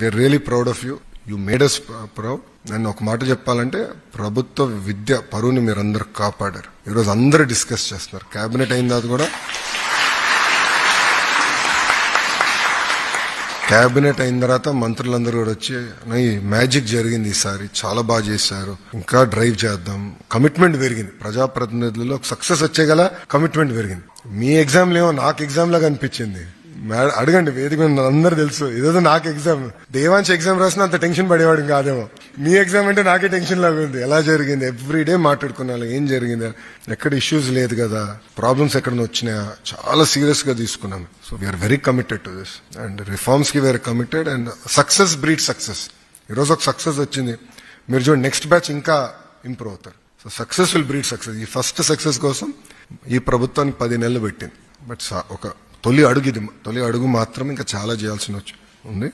We are really proud of you. You made us proud. నేను ఒక మాట చెప్పాలంటే ప్రభుత్వ విద్య పరువుని మీరు అందరు కాపాడారు. ఈరోజు అందరూ డిస్కస్ చేస్తున్నారు. కేబినెట్ అయిన తర్వాత కూడా కేబినెట్ అయిన తర్వాత మంత్రులందరూ కూడా వచ్చి మ్యాజిక్ జరిగింది, ఈసారి చాలా బాగా చేశారు, ఇంకా డ్రైవ్ చేద్దాం. కమిట్మెంట్ పెరిగింది. ప్రజాప్రతినిధులలో సక్సెస్ వచ్చేగల కమిట్మెంట్ పెరిగింది. మీ ఎగ్జామ్లు ఏమో నాకు ఎగ్జామ్ లాగా అనిపించింది. అడగండి, వేదిక అందరూ తెలుసు. ఏదో నాకు ఎగ్జామ్, దేవాంశ్ ఎగ్జామ్ రాసినా అంత టెన్షన్ పడేవాడు కాదేమో. మీ ఎగ్జామ్ అంటే నాకే టెన్షన్ లాగా ఉంది. ఎలా జరిగింది ఎవ్రీడే మాట్లాడుకున్నాను, ఏం జరిగింది, ఎక్కడ ఇష్యూస్ లేదు కదా, ప్రాబ్లమ్స్ ఎక్కడ వచ్చినాయా, చాలా సీరియస్ గా తీసుకున్నాం. So we are very committed to this and reforms కి we are committed and success breed success. ఈరోజు ఒక సక్సెస్ వచ్చింది, మీరు చూడండి నెక్స్ట్ బ్యాచ్ ఇంకా ఇంప్రూవ్ అవుతారు. So success will breed success. ఈ ఫస్ట్ సక్సెస్ కోసం ఈ ప్రభుత్వానికి 10 నెలలు పెట్టింది. బట్ ఒక తొలి అడుగు ఇది. తొలి అడుగు మాత్రం ఇంకా చాలా చేయాల్సి ఉంది.